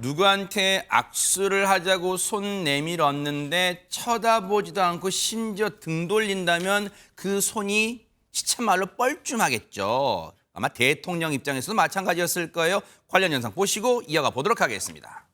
누구한테 악수를 하자고 손 내밀었는데 쳐다보지도 않고 심지어 등 돌린다면 그 손이 시참말로 뻘쭘하겠죠. 아마 대통령 입장에서도 마찬가지였을 거예요. 관련 영상 보시고 이어가 보도록 하겠습니다.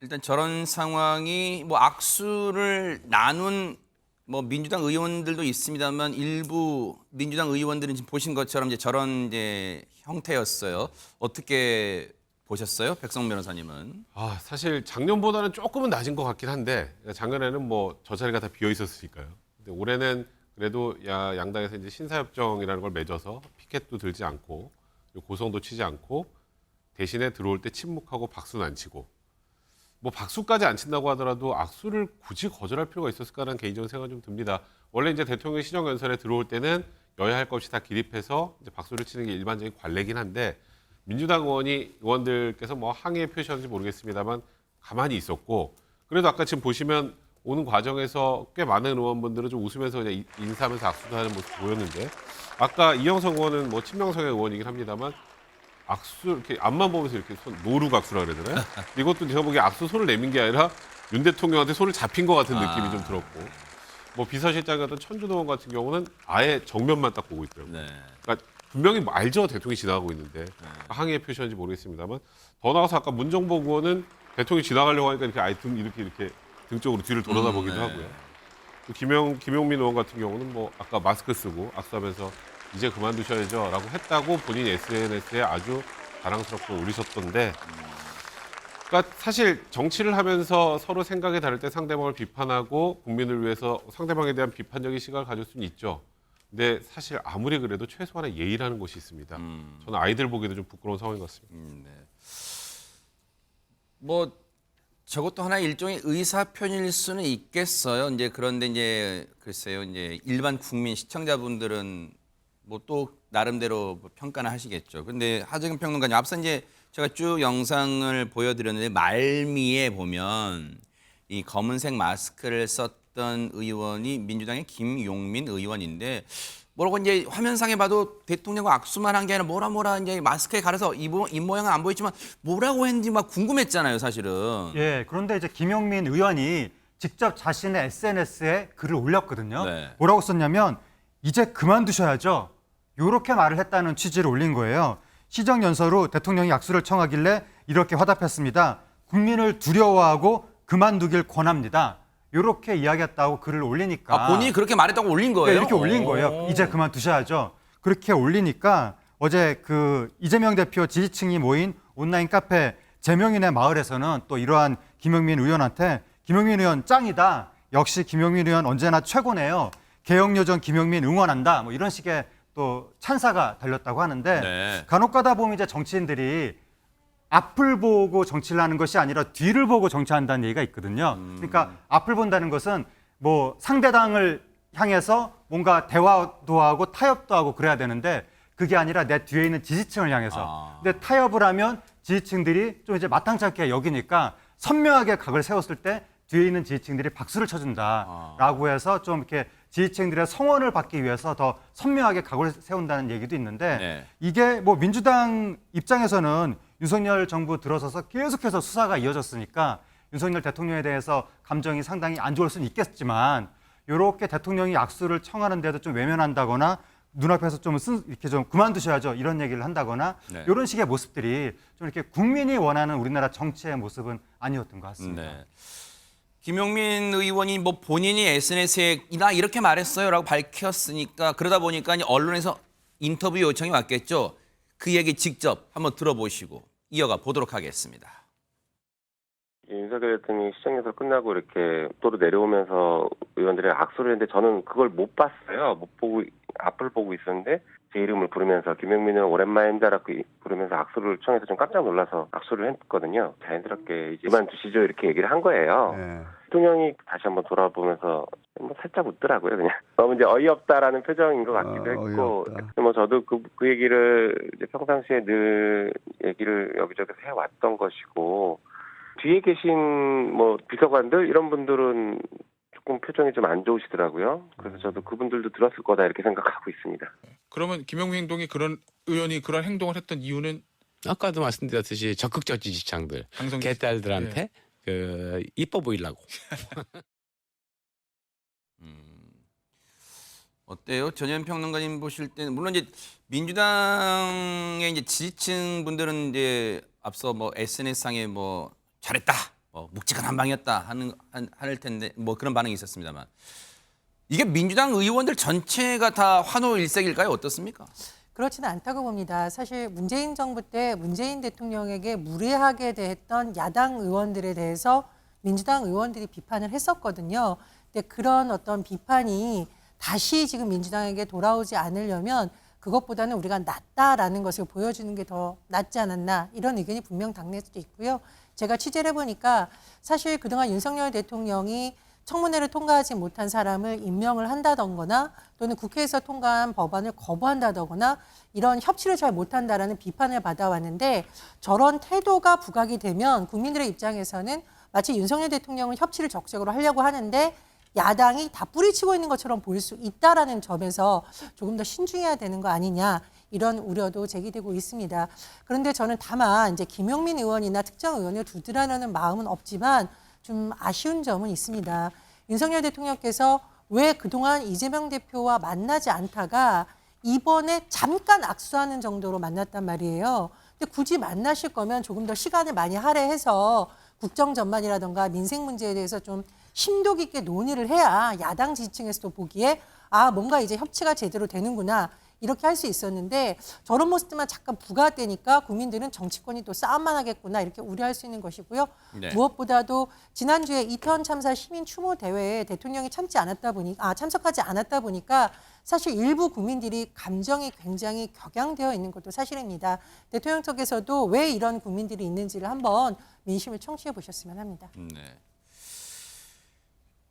일단 저런 상황이 뭐 악수를 나눈 뭐 민주당 의원들도 있습니다만 일부 민주당 의원들은 지금 보신 것처럼 이제 저런 이제 형태였어요. 어떻게 보셨어요, 백성 변호사님은? 사실 작년보다는 조금은 낮은 것 같긴 한데 작년에는 뭐 저 자리가 다 비어 있었으니까요. 근데 올해는 그래도 양당에서 이제 신사협정이라는 걸 맺어서 피켓도 들지 않고 고성도 치지 않고 대신에 들어올 때 침묵하고 박수는 안 치고 뭐 박수까지 안 친다고 하더라도 악수를 굳이 거절할 필요가 있었을까라는 개인적인 생각이 좀 듭니다. 원래 이제 대통령 시정연설에 들어올 때는 여야 할 것 없이 다 기립해서 이제 박수를 치는 게 일반적인 관례긴 한데 민주당 의원들께서 뭐 항의의 표시하는지 모르겠습니다만 가만히 있었고 그래도 아까 지금 보시면 오는 과정에서 꽤 많은 의원분들은 좀 웃으면서 그냥 인사하면서 악수도 하는 모습 보였는데 아까 이영석 의원은 뭐 친명성의 의원이긴 합니다만 악수 이렇게 앞만 보면서 이렇게 손 노룩 악수라 그러잖아요. 이것도 제가 보기에 악수 손을 내민 게 아니라 윤 대통령한테 손을 잡힌 것 같은 느낌이 좀 들었고 뭐 비서실장이었던 천준호 의원 같은 경우는 아예 정면만 딱 보고 있더라고요. 네. 그러니까 분명히 뭐 알죠 대통령이 지나가고 있는데 항의의 표시인지 모르겠습니다만 더 나가서 아까 문정복 의원은 대통령이 지나가려고 하니까 이렇게 아예 이렇게 등 쪽으로 뒤를 돌아다보기도 네. 하고요. 또 김용민 의원 같은 경우는 뭐 아까 마스크 쓰고 악수하면서 이제 그만두셔야죠라고 했다고 본인 SNS에 아주 자랑스럽게 올리셨던데, 그러니까 사실 정치를 하면서 서로 생각이 다를 때 상대방을 비판하고 국민을 위해서 상대방에 대한 비판적인 시각을 가질 수는 있죠. 근데 사실 아무리 그래도 최소한의 예의라는 것이 있습니다. 저는 아이들 보기에도 좀 부끄러운 상황인 것 같습니다. 네. 뭐 저것도 하나의 일종의 의사 표현일 수는 있겠어요. 이제 그런데 이제 글쎄요, 이제 일반 국민 시청자분들은 뭐 또 나름대로 평가는 하시겠죠. 근데 하재근 평론가님 앞서 이제 제가 쭉 영상을 보여드렸는데 말미에 보면 이 검은색 마스크를 썼던 의원이 민주당의 김용민 의원인데 뭐라고 이제 화면상에 봐도 대통령과 악수만 한 게 아니라 뭐라 이제 마스크에 가려서 입 모양은 안 보이지만 뭐라고 했는지 막 궁금했잖아요, 사실은. 예, 그런데 이제 김용민 의원이 직접 자신의 SNS에 글을 올렸거든요. 네. 뭐라고 썼냐면 이제 그만두셔야죠. 이렇게 말을 했다는 취지를 올린 거예요. 시정연설후 대통령이 악수를 청하길래 이렇게 화답했습니다. 국민을 두려워하고 그만두길 권합니다. 이렇게 이야기했다고 글을 올리니까 본인이 그렇게 말했다고 올린 거예요? 네, 이렇게 올린 거예요. 이제 그만두셔야죠. 그렇게 올리니까 어제 그 이재명 대표 지지층이 모인 온라인 카페 제명인의 마을에서는 또 이러한 김용민 의원한테 김용민 의원 짱이다. 역시 김용민 의원 언제나 최고네요. 개혁요정 김용민 응원한다. 뭐 이런 식의 또 찬사가 달렸다고 하는데 네. 간혹 가다 보면 이제 정치인들이 앞을 보고 정치를 하는 것이 아니라 뒤를 보고 정치한다는 얘기가 있거든요. 그러니까 앞을 본다는 것은 뭐 상대당을 향해서 뭔가 대화도 하고 타협도 하고 그래야 되는데 그게 아니라 내 뒤에 있는 지지층을 향해서. 근데 타협을 하면 지지층들이 좀 이제 마땅치 않게 여기니까 선명하게 각을 세웠을 때 뒤에 있는 지지층들이 박수를 쳐준다라고 해서 좀 이렇게 지지층들의 성원을 받기 위해서 더 선명하게 각을 세운다는 얘기도 있는데 네. 이게 뭐 민주당 입장에서는 윤석열 정부 들어서서 계속해서 수사가 이어졌으니까 윤석열 대통령에 대해서 감정이 상당히 안 좋을 수는 있겠지만 이렇게 대통령이 악수를 청하는데도 좀 외면한다거나 눈앞에서 좀 이렇게 좀 그만두셔야죠 이런 얘기를 한다거나 네. 이런 식의 모습들이 좀 이렇게 국민이 원하는 우리나라 정치의 모습은 아니었던 것 같습니다. 네. 김용민 의원이 뭐 본인이 SNS에 나 이렇게 말했어요라고 밝혔으니까 그러다 보니까 언론에서 인터뷰 요청이 왔겠죠. 그 얘기 직접 한번 들어보시고 이어가 보도록 하겠습니다. 윤석열 대통령이 시정연설 끝나고 이렇게 도로 내려오면서 의원들이랑 악수를 했는데 저는 그걸 못 봤어요. 못 보고 앞을 보고 있었는데 제 이름을 부르면서 김용민 의원 오랜만입니다라고 부르면서 악수를 청해서 좀 깜짝 놀라서 악수를 했거든요. 자연스럽게 이제 그만두시죠 이렇게 얘기를 한 거예요. 네. 대통령이 다시 한번 돌아보면서 뭐 살짝 웃더라고요. 그냥 너무 이제 어이없다라는 표정인 것 같기도 했고 어이없다. 뭐 저도 그 얘기를 이제 평상시에 늘 얘기를 여기저기서 해왔던 것이고 뒤에 계신 뭐 비서관들 이런 분들은 조금 표정이 좀 안 좋으시더라고요. 그래서 저도 그분들도 들었을 거다 이렇게 생각하고 있습니다. 그러면 김용민 행동이 그런 의원이 그런 행동을 했던 이유는 아까도 말씀드렸듯이 적극적 지지층들, 강성 개딸들한테 그 이뻐 보이려고. 어때요? 전현 평론가님 보실 때는 물론 이제 민주당의 이제 지지층 분들은 이제 앞서 뭐 SNS상에 뭐 잘했다, 뭐 묵직한 한 방이었다 할 텐데 뭐 그런 반응이 있었습니다만 이게 민주당 의원들 전체가 다 환호 일색일까요? 어떻습니까? 그렇지는 않다고 봅니다. 사실 문재인 정부 때 문재인 대통령에게 무례하게 대했던 야당 의원들에 대해서 민주당 의원들이 비판을 했었거든요. 근데 그런 어떤 비판이 다시 지금 민주당에게 돌아오지 않으려면 그것보다는 우리가 낫다라는 것을 보여주는 게 더 낫지 않았나 이런 의견이 분명 당내에도 있고요. 제가 취재를 해보니까 사실 그동안 윤석열 대통령이 청문회를 통과하지 못한 사람을 임명을 한다던거나 또는 국회에서 통과한 법안을 거부한다거나 이런 협치를 잘 못한다라는 비판을 받아왔는데 저런 태도가 부각이 되면 국민들의 입장에서는 마치 윤석열 대통령은 협치를 적극적으로 하려고 하는데 야당이 다 뿌리치고 있는 것처럼 보일 수 있다라는 점에서 조금 더 신중해야 되는 거 아니냐 이런 우려도 제기되고 있습니다. 그런데 저는 다만 이제 김용민 의원이나 특정 의원을 두드라는 마음은 없지만 좀 아쉬운 점은 있습니다. 윤석열 대통령께서 왜 그동안 이재명 대표와 만나지 않다가 이번에 잠깐 악수하는 정도로 만났단 말이에요. 근데 굳이 만나실 거면 조금 더 시간을 많이 할애해서 국정 전반이라든가 민생 문제에 대해서 좀 심도 깊게 논의를 해야 야당 지지층에서도 보기에 아 뭔가 이제 협치가 제대로 되는구나 이렇게 할 수 있었는데 저런 모습들만 잠깐 부각되니까 국민들은 정치권이 또 싸움만 하겠구나 이렇게 우려할 수 있는 것이고요. 네. 무엇보다도 지난주에 이태원 참사 시민 추모 대회에 대통령이 참석하지 않았다 보니까 사실 일부 국민들이 감정이 굉장히 격양되어 있는 것도 사실입니다. 대통령께서도 왜 이런 국민들이 있는지를 한번 민심을 청취해 보셨으면 합니다. 네.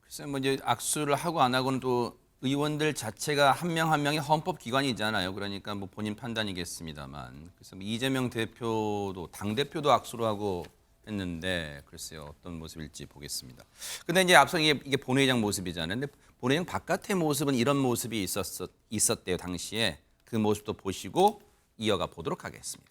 글쎄 뭐 이제 악수를 하고 안 하고는 또 의원들 자체가 한 명 한 명이 헌법 기관이잖아요. 그러니까 뭐 본인 판단이겠습니다만. 그래서 뭐 이재명 대표도 당 대표도 악수를 하고 했는데 글쎄요 어떤 모습일지 보겠습니다. 근데 이제 앞서 이게 본회의장 모습이잖아요. 근데 본회의장 바깥의 모습은 이런 모습이 있었대요 당시에. 그 모습도 보시고 이어가 보도록 하겠습니다.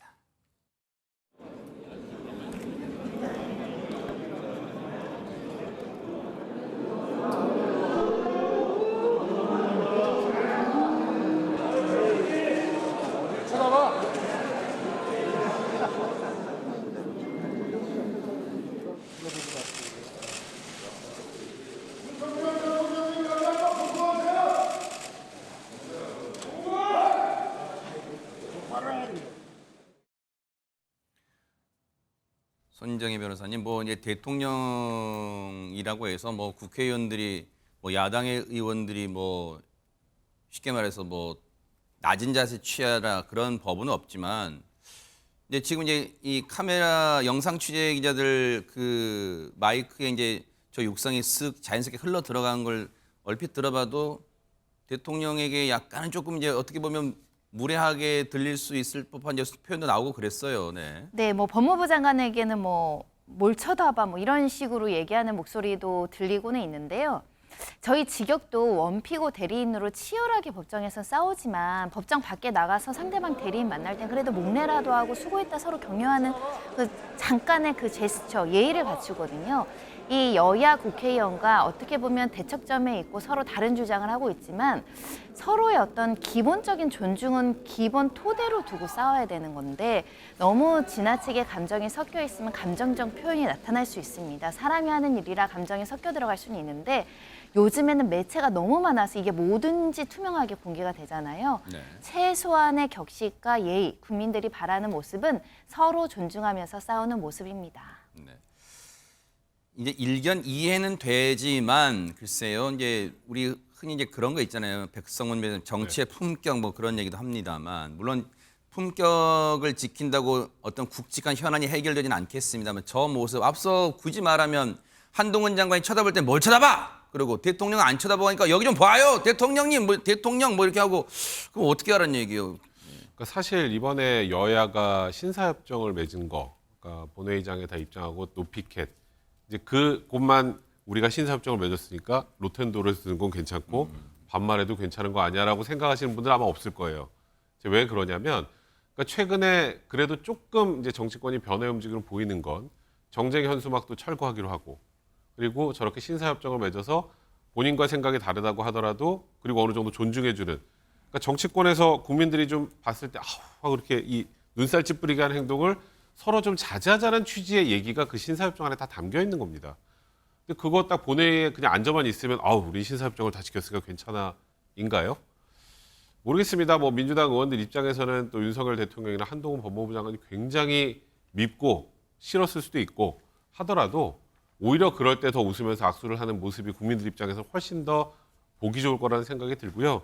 손정희 변호사님, 뭐 이제 대통령이라고 해서 뭐 국회의원들이 뭐 야당의 의원들이 뭐 쉽게 말해서 뭐 낮은 자세 취하라 그런 법은 없지만 이제 지금 이제 이 카메라 영상 취재 기자들 그 마이크에 이제 저 육성이 쓱 자연스럽게 흘러 들어간 걸 얼핏 들어봐도 대통령에게 약간은 조금 이제 어떻게 보면 무례하게 들릴 수 있을 법한 표현도 나오고 그랬어요. 네. 네, 뭐 법무부 장관에게는 뭐 뭘 쳐다봐 뭐 이런 식으로 얘기하는 목소리도 들리고는 있는데요. 저희 직역도 원피고 대리인으로 치열하게 법정에서 싸우지만 법정 밖에 나가서 상대방 대리인 만날 땐 그래도 목례라도 하고 수고했다 서로 격려하는 그 잠깐의 그 제스처, 예의를 갖추거든요. 이 여야 국회의원과 어떻게 보면 대척점에 있고 서로 다른 주장을 하고 있지만 서로의 어떤 기본적인 존중은 기본 토대로 두고 싸워야 되는 건데 너무 지나치게 감정이 섞여 있으면 감정적 표현이 나타날 수 있습니다. 사람이 하는 일이라 감정이 섞여 들어갈 수는 있는데 요즘에는 매체가 너무 많아서 이게 뭐든지 투명하게 공개가 되잖아요. 네. 최소한의 격식과 예의, 국민들이 바라는 모습은 서로 존중하면서 싸우는 모습입니다. 네. 이제 일견 이해는 되지만 글쎄요. 이제 우리 흔히 이제 그런 거 있잖아요. 백성문 정치의 품격 뭐 그런 얘기도 합니다만 물론 품격을 지킨다고 어떤 굵직한 현안이 해결되지는 않겠습니다만 저 모습 앞서 굳이 말하면 한동훈 장관이 쳐다볼 때 뭘 쳐다봐? 그리고 대통령 안 쳐다보니까 여기 좀 봐요. 대통령님 뭐 대통령 뭐 이렇게 하고 그럼 어떻게 하라는 얘기예요? 그러니까 사실 이번에 여야가 신사협정을 맺은 거, 그러니까 본회의장에 다 입장하고 노피켓 이제 그곳만 우리가 신사협정을 맺었으니까 로텐도를 쓰는 건 괜찮고 반말해도 괜찮은 거 아니야라고 생각하시는 분들 아마 없을 거예요. 이제 왜 그러냐면 그러니까 최근에 그래도 조금 이제 정치권이 변해 움직임을 보이는 건 정쟁 현수막도 철거하기로 하고 그리고 저렇게 신사협정을 맺어서 본인과 생각이 다르다고 하더라도 그리고 어느 정도 존중해주는 그러니까 정치권에서 국민들이 좀 봤을 때 하고 이렇게 이 눈살 찌푸리게 하는 행동을 서로 좀 자제하자는 취지의 얘기가 그 신사협정 안에 다 담겨 있는 겁니다. 근데 그거 딱 본회의에 그냥 앉아만 있으면 우리 신사협정을 다 지켰으니까 괜찮아인가요? 모르겠습니다. 뭐 민주당 의원들 입장에서는 또 윤석열 대통령이나 한동훈 법무부 장관이 굉장히 밉고 싫었을 수도 있고 하더라도 오히려 그럴 때 더 웃으면서 악수를 하는 모습이 국민들 입장에서 훨씬 더 보기 좋을 거라는 생각이 들고요.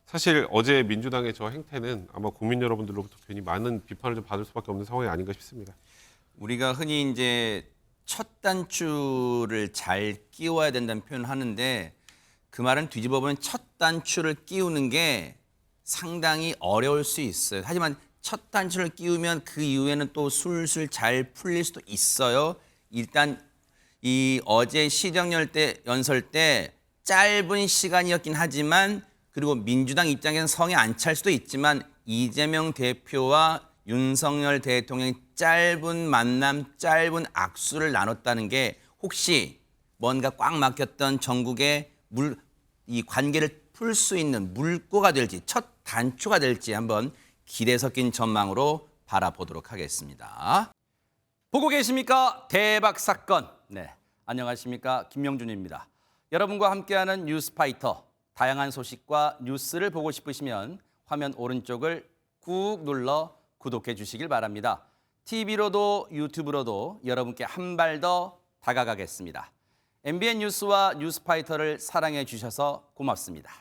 사실 어제 민주당의 저 행태는 아마 국민 여러분들로부터 괜히 많은 비판을 좀 받을 수밖에 없는 상황이 아닌가 싶습니다. 우리가 흔히 이제 첫 단추를 잘 끼워야 된다는 표현을 하는데 그 말은 뒤집어 보면 첫 단추를 끼우는 게 상당히 어려울 수 있어요. 하지만 첫 단추를 끼우면 그 이후에는 또 술술 잘 풀릴 수도 있어요. 일단 이 어제 연설 때 짧은 시간이었긴 하지만 그리고 민주당 입장에서는 성에 안 찰 수도 있지만 이재명 대표와 윤석열 대통령이 짧은 만남, 짧은 악수를 나눴다는 게 혹시 뭔가 꽉 막혔던 전국의 이 관계를 풀 수 있는 물꼬가 될지 첫 단추가 될지 한번 기대 섞인 전망으로 바라보도록 하겠습니다. 보고 계십니까? 대박 사건. 네, 안녕하십니까? 김명준입니다. 여러분과 함께하는 뉴스파이터. 다양한 소식과 뉴스를 보고 싶으시면 화면 오른쪽을 꾹 눌러 구독해 주시길 바랍니다. TV로도 유튜브로도 여러분께 한 발 더 다가가겠습니다. MBN 뉴스와 뉴스파이터를 사랑해 주셔서 고맙습니다.